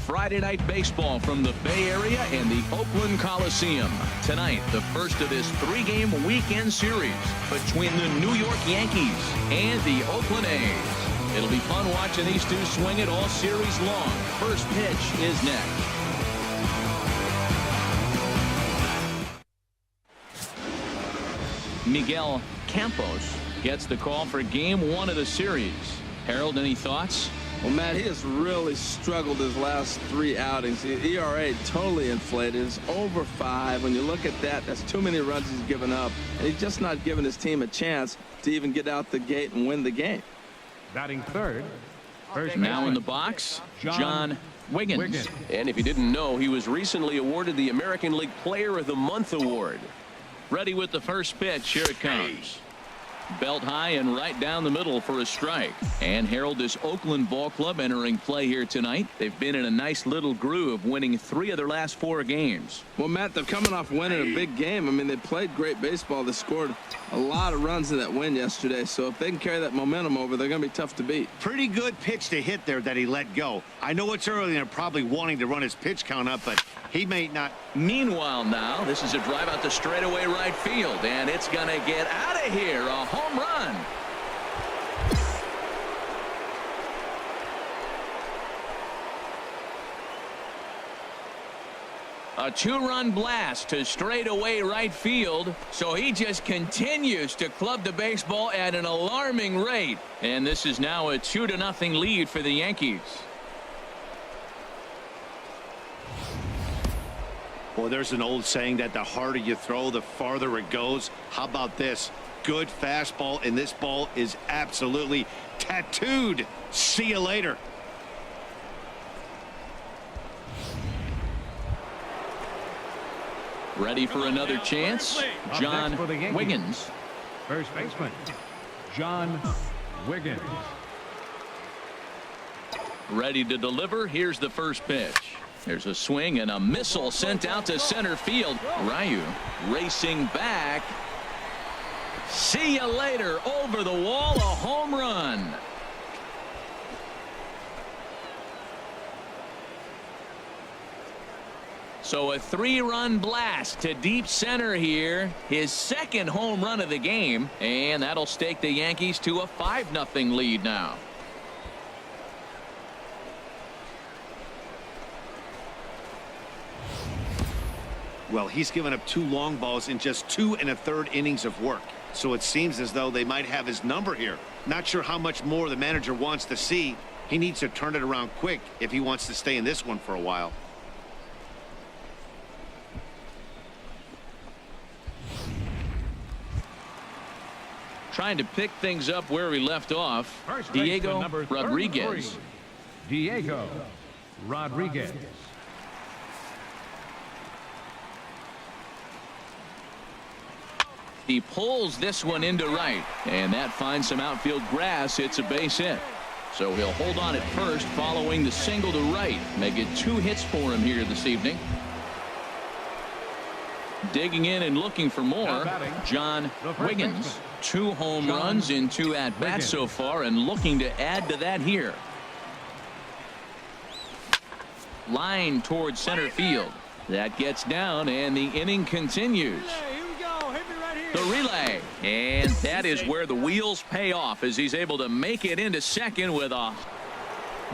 Friday Night Baseball from the Bay Area and the Oakland Coliseum. Tonight, the first of this three-game weekend series between the New York Yankees and the Oakland A's. It'll be fun watching these two swing it all series long. First pitch is next. Miguel Campos gets the call for game one of the series. Harold, any thoughts? Well, Matt, he has really struggled his last three outings. The ERA totally inflated. It's over 5. When you look at that, that's too many runs he's given up. And he's just not giving his team a chance to even get out the gate and win the game. Batting third. Now in the box, John Wiggins. And if you didn't know, he was recently awarded the American League Player of the Month award. Ready with the first pitch. Here it comes. Belt high and right down the middle for a strike. And Harold, this Oakland ball club entering play here tonight. They've been in a nice little groove, winning 3 of their last 4 games. Well, Matt, they're coming off winning a big game. I mean, they played great baseball. They scored a lot of runs in that win yesterday. So if they can carry that momentum over, they're going to be tough to beat. Pretty good pitch to hit there that he let go. I know it's early and they're probably wanting to run his pitch count up, but he may not. Meanwhile, now this is a drive out to straightaway right field, and it's going to get out of here. A home run. A 2-run blast to straightaway right field. So he just continues to club the baseball at an alarming rate. And this is now a 2-0 lead for the Yankees. Well, there's an old saying that the harder you throw, the farther it goes. How about this? Good fastball, and this ball is absolutely tattooed. See you later. Ready for another chance? John Wiggins. First baseman, John Wiggins. Ready to deliver. Here's the first pitch. There's a swing and a missile sent out to center field. Ryu racing back. See you later. Over the wall, a home run. So a 3-run blast to deep center here. His second home run of the game. And that'll stake the Yankees to a 5-0 lead now. Well, he's given up 2 long balls in just 2 1/3 innings of work. So it seems as though they might have his number here. Not sure how much more the manager wants to see. He needs to turn it around quick if he wants to stay in this one for a while. Trying to pick things up where we left off. First Diego number Rodriguez. 33, Diego Rodriguez. He pulls this one into right, and that finds some outfield grass. It's a base hit. So he'll hold on at first following the single to right. Make it 2 hits for him here this evening. Digging in and looking for more, John Wiggins. 2 home runs in 2 at-bats so far, and looking to add to that here. Line towards center field. That gets down, and the inning continues. The relay, and that is where the wheels pay off as he's able to make it into second with a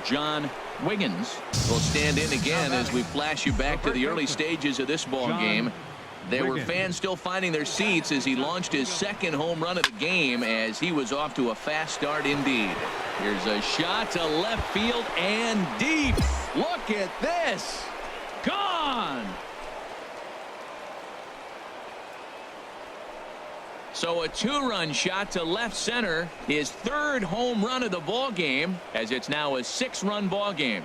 John Wiggins will stand in again as we flash you back to the early stages of this ball game. There were fans still finding their seats as he launched his second home run of the game as he was off to a fast start indeed. Here's a shot to left field and deep. Look at this. Gone. So a 2-run shot to left center, his 3rd home run of the ball game, as it's now a 6-run ball game.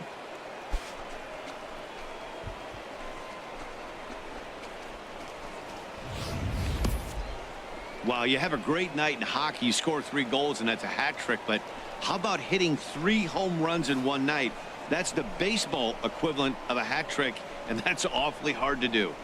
Wow, you have a great night in hockey. You score 3 goals, and that's a hat trick. But how about hitting 3 home runs in one night? That's the baseball equivalent of a hat trick, and that's awfully hard to do.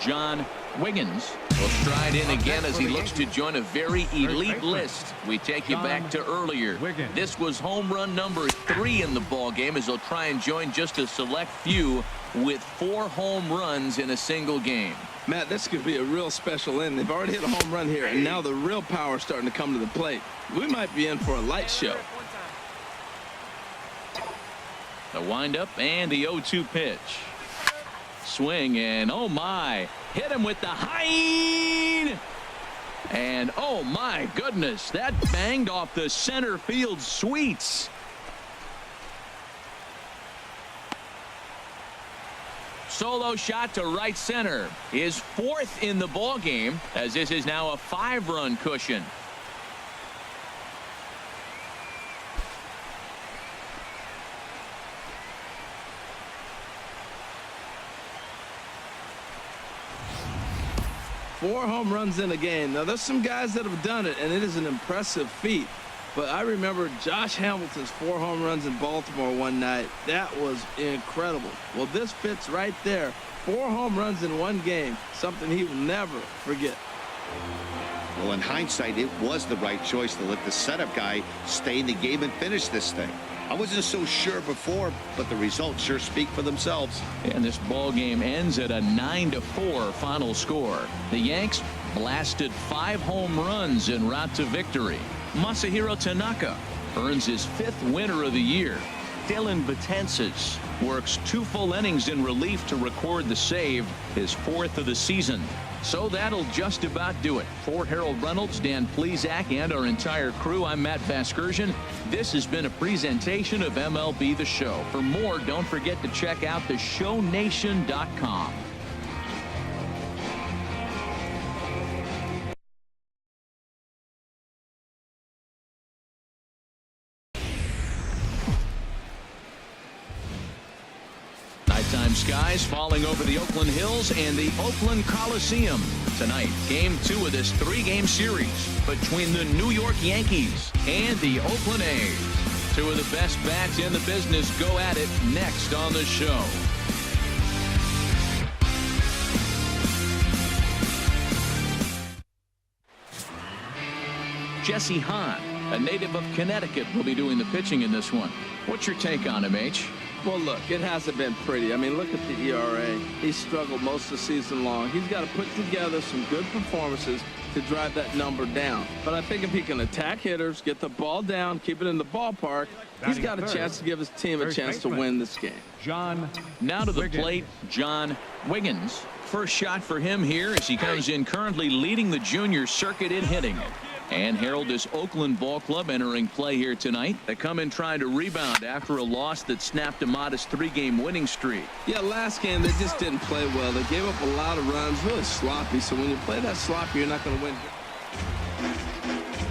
John Wiggins will stride in again as he looks to join a very elite list. We take you back to earlier. This was home run number 3 in the ball game as he'll try and join just a select few with 4 home runs in a single game. Matt, this could be a real special inning. They've already hit a home run here, and now the real power is starting to come to the plate. We might be in for a light show. The windup and the 0-2 pitch. Swing and oh my, hit him with the high, and oh my goodness, that banged off the center field sweets. Solo shot to right center, his 4th in the ball game, as this is now a 5-run cushion. Four home runs in a game. Now, there's some guys that have done it, and it is an impressive feat. But I remember Josh Hamilton's 4 home runs in Baltimore one night. That was incredible. Well, this fits right there. 4 home runs in one game, something he will never forget. Well, in hindsight, it was the right choice to let the setup guy stay in the game and finish this thing. I wasn't so sure before, but the results sure speak for themselves. And this ball game ends at a 9-4 final score. The Yanks blasted 5 home runs en route to victory. Masahiro Tanaka earns his 5th winner of the year. Dylan Betances works 2 full innings in relief to record the save, his 4th of the season. So that'll just about do it. For Harold Reynolds, Dan Plesac, and our entire crew, I'm Matt Vasgersian. This has been a presentation of MLB The Show. For more, don't forget to check out theshownation.com. Nighttime skies falling over the Oakland Hills and the Oakland Coliseum. Tonight, game 2 of this 3-game series between the New York Yankees and the Oakland A's. 2 of the best bats in the business go at it next on the show. Jesse Hahn, a native of Connecticut, will be doing the pitching in this one. What's your take on him, H? Well, look, it hasn't been pretty. I mean, look at the ERA. He's struggled most of the season long. He's got to put together some good performances to drive that number down. But I think if he can attack hitters, get the ball down, keep it in the ballpark, he's got a chance to give his team a chance to win this game. Now to the plate, John Wiggins. First shot for him here as he comes in currently leading the junior circuit in hitting. And Harold, this Oakland ball club entering play here tonight. They come in trying to rebound after a loss that snapped a modest 3-game winning streak. Yeah, last game they just didn't play well. They gave up a lot of runs, really sloppy. So when you play that sloppy, you're not going to win.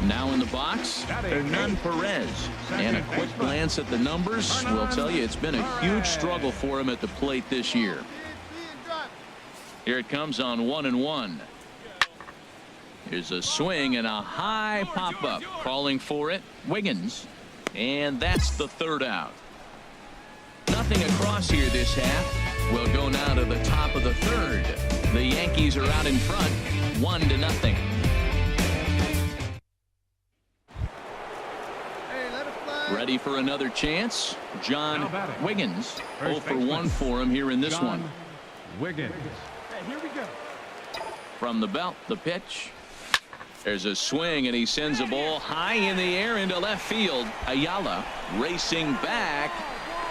Now in the box, Hernan Perez. And a quick glance at the numbers will tell you it's been a huge struggle for him at the plate this year. Here it comes on 1-1. Here's a swing and a high pop-up. Calling for it, Wiggins. And that's the 3rd out. Nothing across here this half. We'll go now to the top of the 3rd. The Yankees are out in front, 1-0. Ready for another chance? John Wiggins. 0 for 1 for him here in this one. Wiggins. Here we go. From the belt, the pitch. There's a swing, and he sends a ball high in the air into left field. Ayala racing back.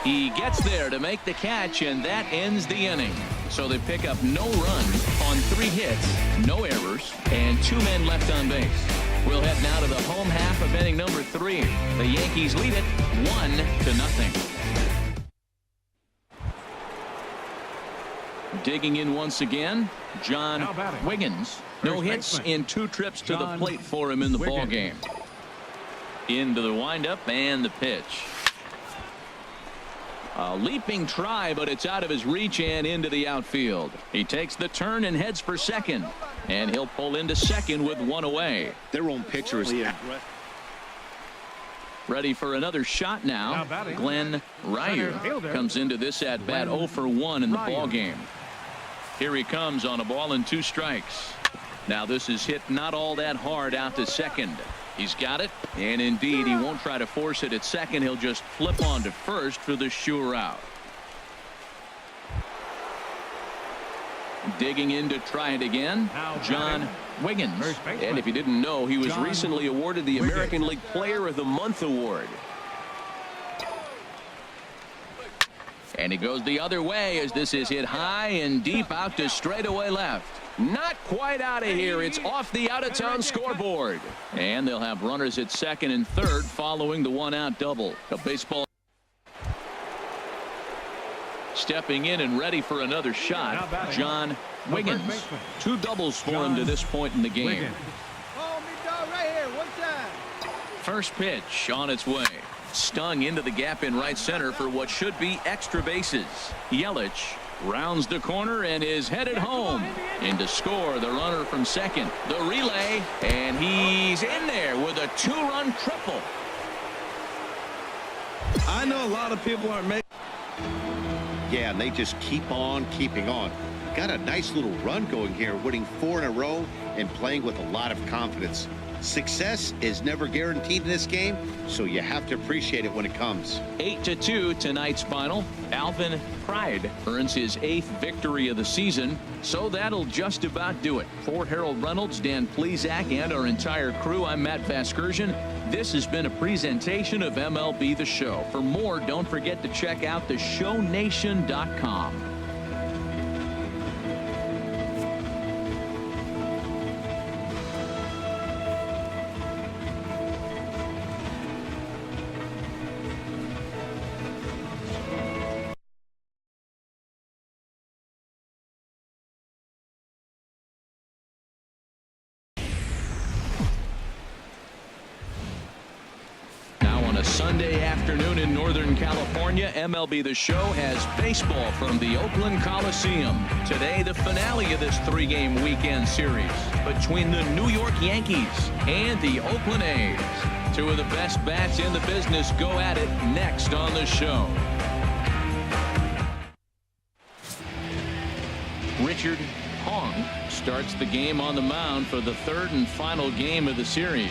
He gets there to make the catch, and that ends the inning. So they pick up no runs on 3 hits, no errors, and 2 men left on base. We'll head now to the home half of inning number 3. The Yankees lead it 1-0. Digging in once again, John Wiggins. No hits in 2 trips to the plate for him in the ball game. Into the windup and the pitch. A leaping try, but it's out of his reach and into the outfield. He takes the turn and heads for second. And he'll pull into second with 1 away. Their own pitcher is ready for another shot now. Glenn Ryu comes into this at bat 0 for 1 in the ball game. Here he comes on a ball and 2 strikes. Now this is hit not all that hard out to second. He's got it, and indeed he won't try to force it at second. He'll just flip on to first for the sure out. Digging in to try it again, John Wiggins. And if you didn't know, he was recently awarded the American League Player of the Month award. And he goes the other way as this is hit high and deep out to straightaway left. Not quite out of here. It's off the out-of-town scoreboard. And they'll have runners at second and third following the one-out double. A baseball. Stepping in and ready for another shot, John Wiggins. 2 doubles for him to this point in the game. First pitch on its way. Stung into the gap in right center for what should be extra bases. Yelich rounds the corner and is headed home. In to score the runner from second. The relay, and he's in there with a 2-run triple. I know a lot of people aren't making. Yeah, and they just keep on keeping on. Got a nice little run going here, winning 4 in a row and playing with a lot of confidence. Success is never guaranteed in this game, so you have to appreciate it when it comes. 8-2 tonight's final. Alvin Pride earns his 8th victory of the season, so that'll just about do it. For Harold Reynolds, Dan Plesac, and our entire crew, I'm Matt Vasgersian. This has been a presentation of MLB The Show. For more, don't forget to check out theshownation.com. Sunday afternoon in Northern California, MLB The Show has baseball from the Oakland Coliseum. Today, the finale of this 3-game weekend series between the New York Yankees and the Oakland A's. 2 of the best bats in the business go at it next on the show. Richard Hong starts the game on the mound for the 3rd and final game of the series.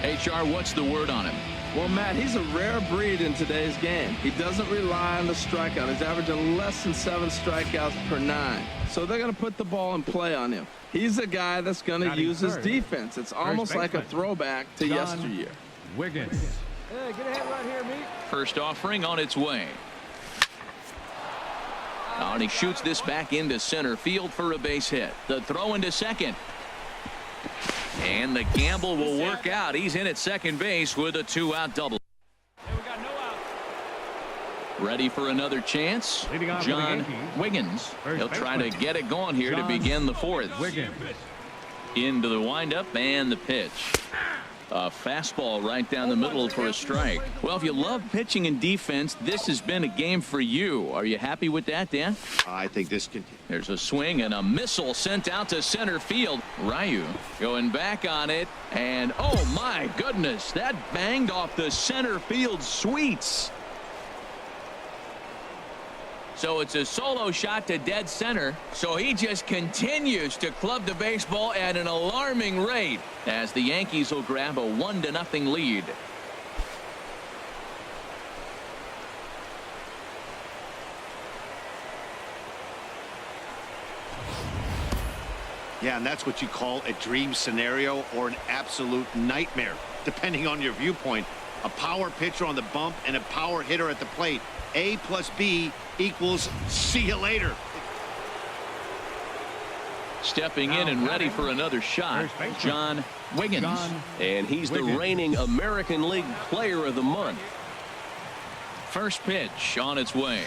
HR, what's the word on him? Well, Matt, he's a rare breed in today's game. He doesn't rely on the strikeout. He's averaging less than 7 strikeouts per 9. So they're going to put the ball in play on him. He's a guy that's going to use his defense. It's almost like a throwback to yesteryear. Wiggins. Hey, get ahead right here, Meek. First offering on its way. And he shoots this back into center field for a base hit. The throw into second. And the gamble will work out. He's in at second base with a 2-out double. Ready for another chance. John Wiggins. He'll try to get it going here to begin the 4th. Wiggins. Into the windup and the pitch. A fastball right down the middle for a strike. Well, if you love pitching and defense, this has been a game for you. Are you happy with that, Dan? I think this can. There's a swing and a missile sent out to center field. Ryu going back on it, and oh my goodness, that banged off the center field sweets. So it's a solo shot to dead center. So he just continues to club the baseball at an alarming rate as the Yankees will grab a 1-0 lead. Yeah, and that's what you call a dream scenario or an absolute nightmare, depending on your viewpoint. A power pitcher on the bump and a power hitter at the plate. A plus B equals see you later. Stepping in and ready for another shot, John Wiggins. And he's the reigning American League Player of the Month. First pitch on its way.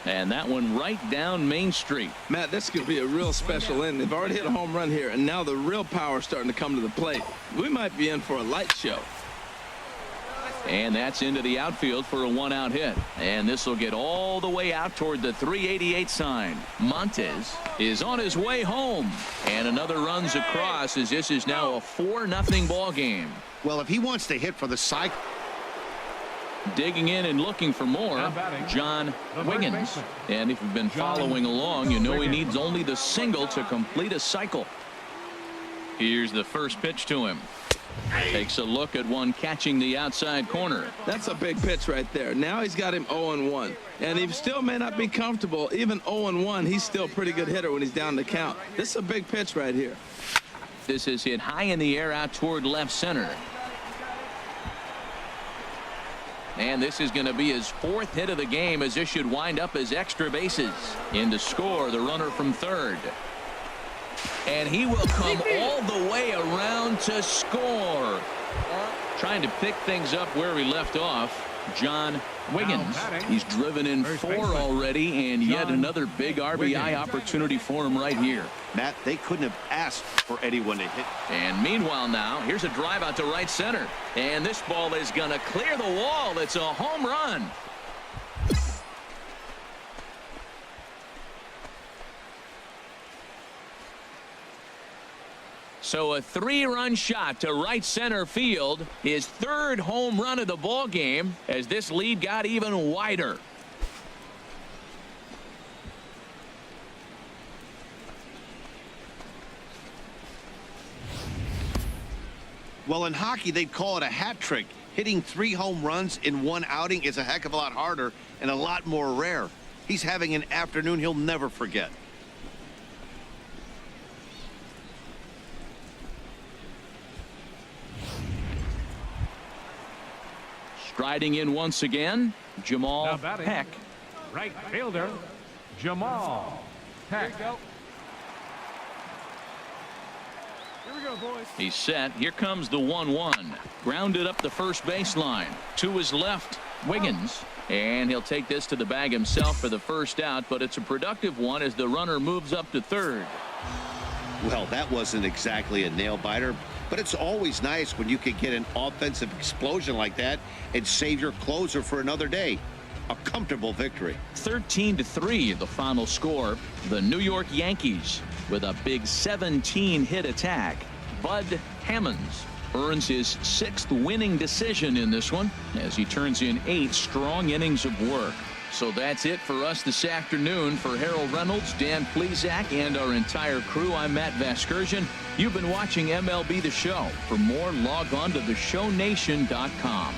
And that one right down Main Street. Matt, this could be a real special inning. They've already hit a home run here, and now the real power is starting to come to the plate. We might be in for a light show. And that's into the outfield for a 1-out hit. And this will get all the way out toward the 388 sign. Montes is on his way home. And another runs across as this is now a 4-0 ball game. Well, if he wants to hit for the cycle. Digging in and looking for more, Now batting, John the third Wiggins. baseman. And if you've been John following along, you know he Wiggins. needs only the single to complete a cycle. Here's the first pitch to him. Takes a look at one catching the outside corner. That's a big pitch right there. Now he's got him 0-1. And he still may not be comfortable. Even 0-1, he's still a pretty good hitter when he's down the count. This is a big pitch right here. This is hit high in the air out toward left center. And this is going to be his fourth hit of the game, as this should wind up as extra bases. In to score, the runner from third. And he will come all the way around to score. Trying to pick things up where he left off, John Wiggins. He's driven in First 4 baseman, already, and yet John another big RBI Wiggins. opportunity for him right here. Matt, they couldn't have asked for anyone to hit. And meanwhile now, here's a drive out to right center. And this ball is going to clear the wall. It's a home run. So a 3-run shot to right center field, his third home run of the ball game, as this lead got even wider. Well, in hockey, they'd call it a hat trick. Hitting 3 home runs in one outing is a heck of a lot harder and a lot more rare. He's having an afternoon he'll never forget. Striding in once again, Jamal Now batting, Peck. right fielder, Jamal Peck. Here we go, boys. He's set. Here comes the 1-1. Grounded up the first baseline. To his left, Wiggins. And he'll take this to the bag himself for the first out, but it's a productive one as the runner moves up to third. Well, that wasn't exactly a nail-biter, but it's always nice when you can get an offensive explosion like that and save your closer for another day. A comfortable victory. 13-3 the final score. The New York Yankees with a big 17-hit attack. Bud Hammonds earns his 6th winning decision in this one as he turns in 8 strong innings of work. So that's it for us this afternoon. For Harold Reynolds, Dan Plesac, and our entire crew, I'm Matt Vasgersian. You've been watching MLB The Show. For more, log on to theshownation.com.